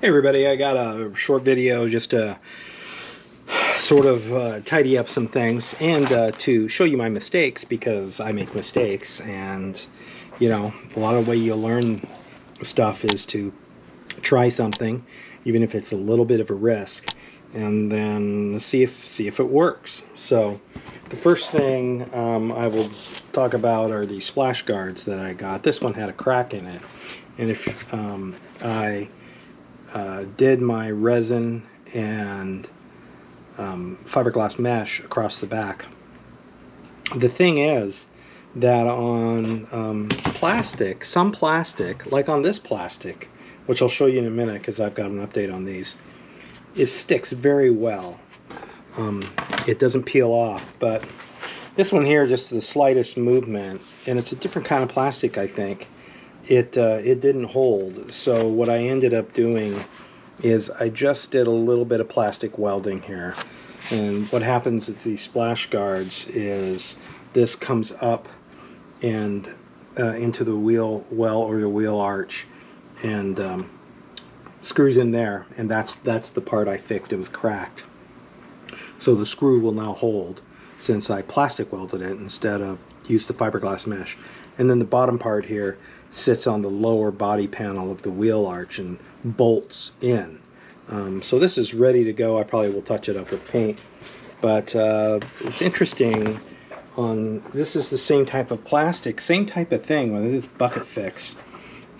Hey everybody, I got a short video just to sort of tidy up some things and to show you my mistakes, because I make mistakes, and you know, a lot of the way you learn stuff is to try something even if it's a little bit of a risk and then see if it works. So the first thing I will talk about are these splash guards that I got. This one had a crack in it, and if I did my resin and fiberglass mesh across the back. The thing is that on plastic, some plastic, like on this plastic, which I'll show you in a minute because I've got an update on these, it sticks very well. It doesn't peel off, but this one here, just the slightest movement, and it's a different kind of plastic, I think, it didn't hold. So what I ended up doing is I just did a little bit of plastic welding here, and what happens with these splash guards is this comes up and into the wheel well, or the wheel arch, and screws in there, and that's the part I fixed. It was cracked, so the screw will now hold since I plastic welded it instead of use the fiberglass mesh. And then the bottom part here sits on the lower body panel of the wheel arch and bolts in. So this is ready to go. I probably will touch it up with paint, but it's interesting. This is the same type of plastic, same type of thing with this bucket fix,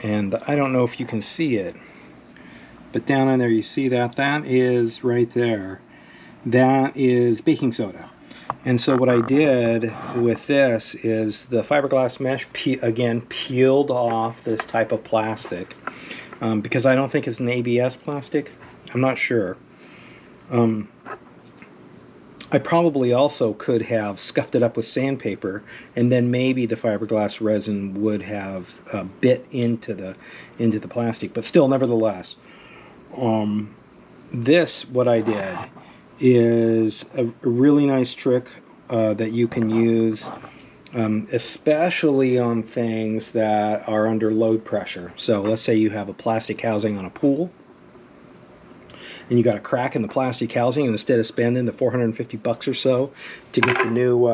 and I don't know if you can see it, but down in there you see that is right there. That is baking soda. And so what I did with this is the fiberglass mesh again peeled off this type of plastic, because I don't think it's an ABS plastic. I'm not sure. I probably also could have scuffed it up with sandpaper, and then maybe the fiberglass resin would have bit into the plastic. But still, nevertheless, what I did is a really nice trick that you can use, especially on things that are under load pressure. So let's say you have a plastic housing on a pool, and you got a crack in the plastic housing, and instead of spending the $450 or so to get the new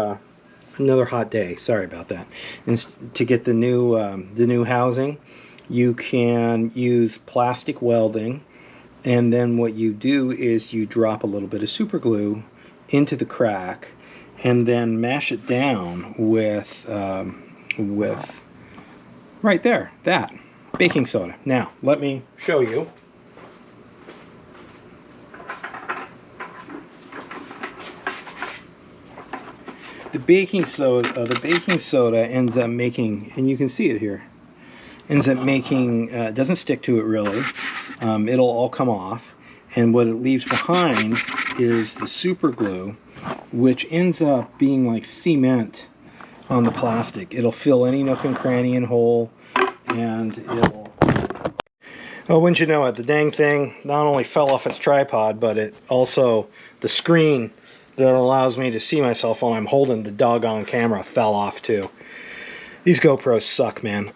another hot day, sorry about that, and to get the new housing, you can use plastic welding. And then what you do is you drop a little bit of super glue into the crack and then mash it down with right there, that baking soda. Now let me show you. The baking soda ends up making, and you can see it here, ends up making, doesn't stick to it really. It'll all come off, and what it leaves behind is the super glue, which ends up being like cement on the plastic. It'll fill any nook and cranny and hole, and it'll... Oh, wouldn't you know it, the dang thing not only fell off its tripod, but it also, the screen that allows me to see myself while I'm holding the doggone camera fell off too. These GoPros suck, man.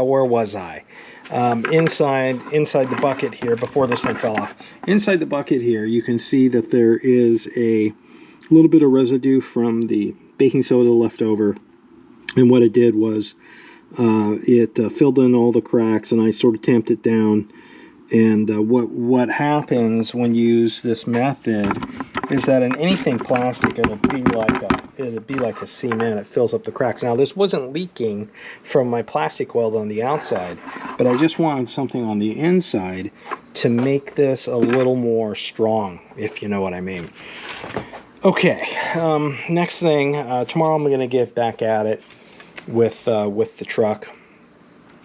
Where was I? Inside the bucket here, before this thing fell off, inside the bucket here, you can see that there is a little bit of residue from the baking soda left over. And what it did was it filled in all the cracks, and I sort of tamped it down. And what happens when you use this method is that in anything plastic, it'll be like a cement. It fills up the cracks. Now, this wasn't leaking from my plastic weld on the outside, but I just wanted something on the inside to make this a little more strong, if you know what I mean. Okay, next thing, tomorrow I'm going to get back at it with the truck.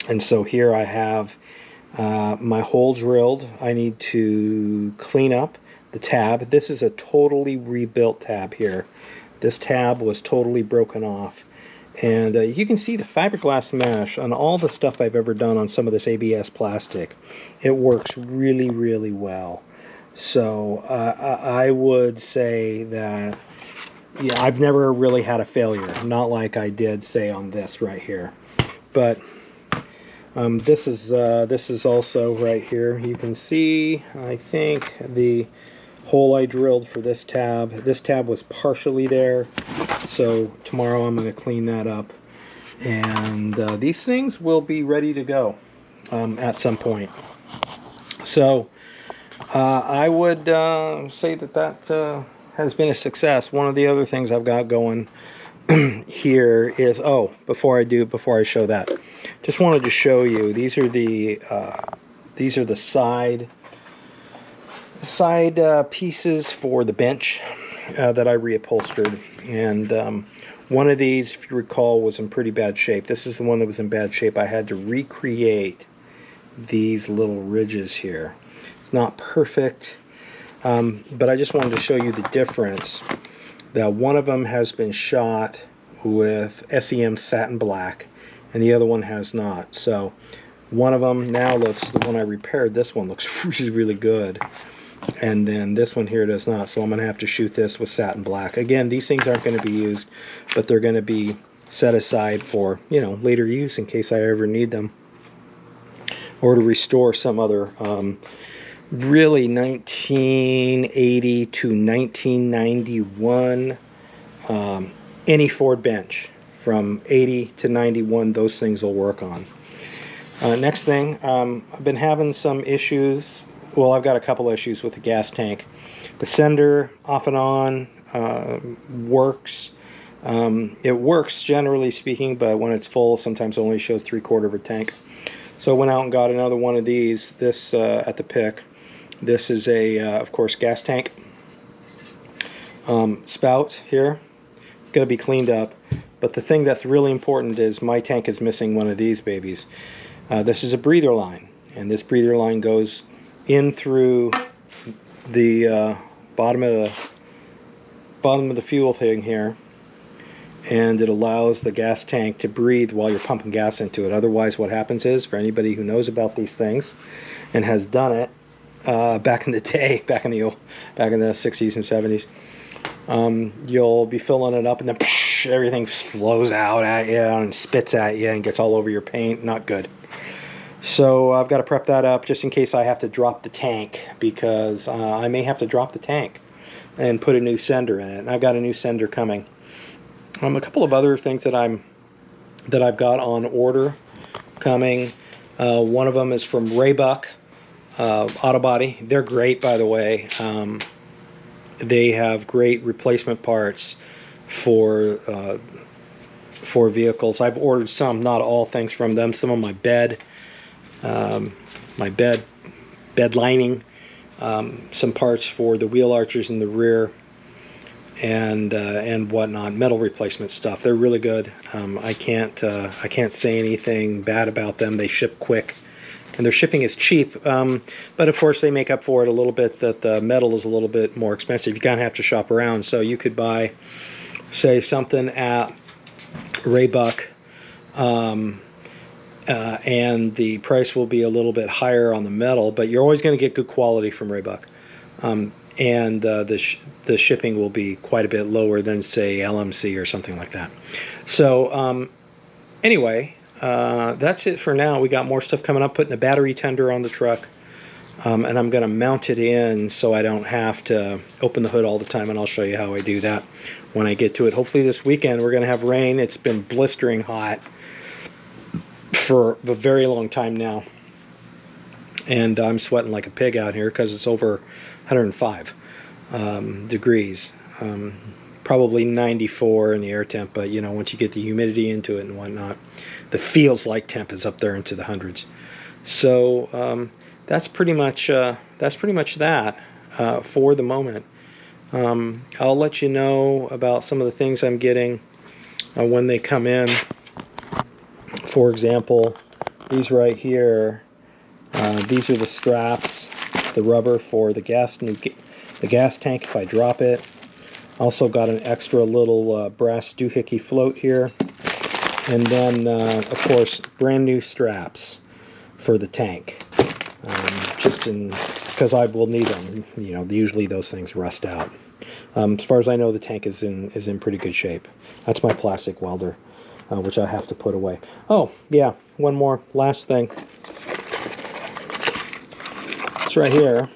And so here I have my hole drilled. I need to clean up the tab. This is a totally rebuilt tab here. This tab was totally broken off, and you can see the fiberglass mesh on all the stuff I've ever done on some of this ABS plastic. It works really, really well. So I would say that, yeah, I've never really had a failure, not like I did say on this right here. But This is also right here. You can see, I think, the hole I drilled for this tab. This tab was partially there, so tomorrow I'm going to clean that up. And these things will be ready to go at some point. So I would say that has been a success. One of the other things I've got going here is, before I show that, just wanted to show you, these are the side pieces for the bench that I reupholstered. And one of these, if you recall, was in pretty bad shape. This is the one that was in bad shape. I had to recreate these little ridges here. It's not perfect, but I just wanted to show you the difference. That one of them has been shot with SEM satin black, and the other one has not. So one of them now looks, the one I repaired, this one looks really, really good. And then this one here does not. So I'm going to have to shoot this with satin black. Again, these things aren't going to be used, but they're going to be set aside for, later use in case I ever need them. Or to restore some other really 1980 to 1991 any Ford bench from 80 to 91, those things will work on. Next thing, I've been having some issues. Well, I've got a couple issues with the gas tank. The sender off and on works. It works generally speaking, but when it's full sometimes only shows 3/4 of a tank. So I went out and got another one of these, this at the pick. This is a, of course, gas tank spout here. It's going to be cleaned up. But the thing that's really important is my tank is missing one of these babies. This is a breather line. And this breather line goes in through the bottom of the fuel thing here. And it allows the gas tank to breathe while you're pumping gas into it. Otherwise, what happens is, for anybody who knows about these things and has done it back in the day, back in the 60s and 70s, you'll be filling it up and then everything flows out at you and spits at you and gets all over your paint. Not good. So I've got to prep that up just in case I have to drop the tank, because I may have to drop the tank and put a new sender in it. And I've got a new sender coming. A couple of other things that I've got on order coming. One of them is from Raybuck Auto Body. They're great, by the way. They have great replacement parts for vehicles. I've ordered some, not all things from them. Some of my bed lining, some parts for the wheel archers in the rear, and whatnot, metal replacement stuff. They're really good. I can't say anything bad about them. They ship quick, and their shipping is cheap. But of course, they make up for it a little bit that the metal is a little bit more expensive. You kind of have to shop around. So you could buy, say, something at Raybuck, and the price will be a little bit higher on the metal, but you're always going to get good quality from Raybuck. And the shipping will be quite a bit lower than, say, LMC or something like that. So anyway, that's it for now. We got more stuff coming up, putting a battery tender on the truck, and I'm going to mount it in so I don't have to open the hood all the time, and I'll show you how I do that when I get to it. Hopefully this weekend we're going to have rain. It's been blistering hot for a very long time now, and I'm sweating like a pig out here because it's over 105 degrees, probably 94 in the air temp, but once you get the humidity into it and whatnot, the feels like temp is up there into the hundreds. So that's pretty much that for the moment. I'll let you know about some of the things I'm getting when they come in. For example, these right here, these are the straps, the rubber for the gas tank if I drop it. Also got an extra little brass doohickey float here, and then of course brand new straps for the tank, just because I will need them. Usually those things rust out. As far as I know, the tank is in pretty good shape. That's my plastic welder. which I have to put away. Oh, yeah, one more, last thing. It's right here.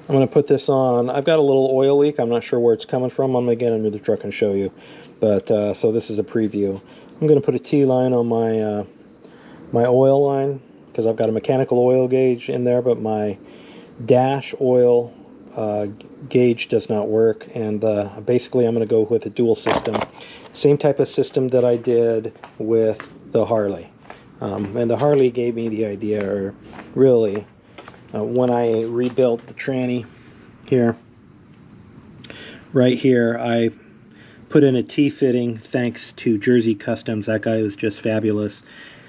I'm going to put this on. I've got a little oil leak. I'm not sure where it's coming from. I'm going to get under the truck and show you. But so this is a preview. I'm going to put a T-line on my my oil line because I've got a mechanical oil gauge in there, but my dash oil gauge does not work. And basically I'm going to go with a dual system. Same type of system that I did with the Harley. And the Harley gave me the idea, or really, when I rebuilt the tranny here, right here, I put in a T-fitting thanks to Jersey Customs. That guy was just fabulous.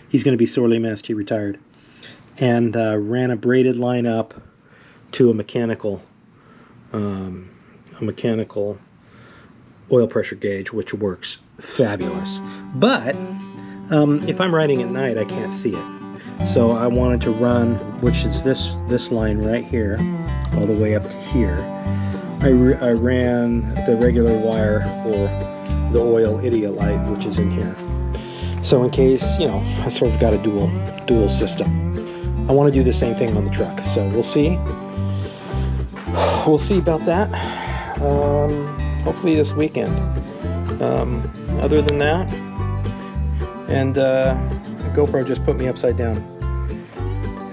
He's going to be sorely missed. He retired. And ran a braided line up to a mechanical oil pressure gauge, which works fabulous. But if I'm riding at night, I can't see it. So I wanted to run, which is this line right here, all the way up to here. I ran the regular wire for the oil Idealite, which is in here. So in case, you know, I sort of got a dual system. I want to do the same thing on the truck, so we'll see. We'll see about that. Hopefully this weekend. Other than that, and GoPro just put me upside down.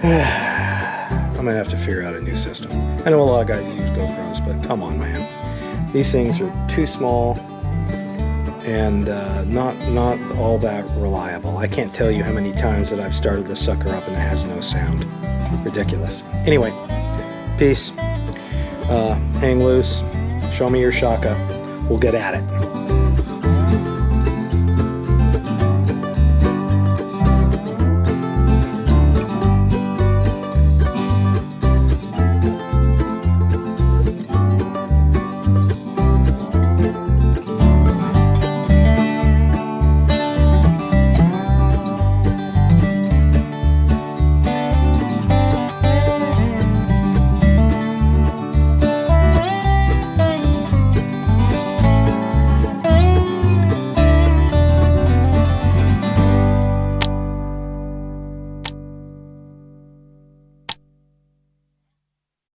I'm gonna have to figure out a new system. I know a lot of guys use GoPros, but come on, man. These things are too small and not all that reliable. I can't tell you how many times that I've started the sucker up and it has no sound. Ridiculous. Anyway, peace. Hang loose. Show me your shaka. We'll get at it.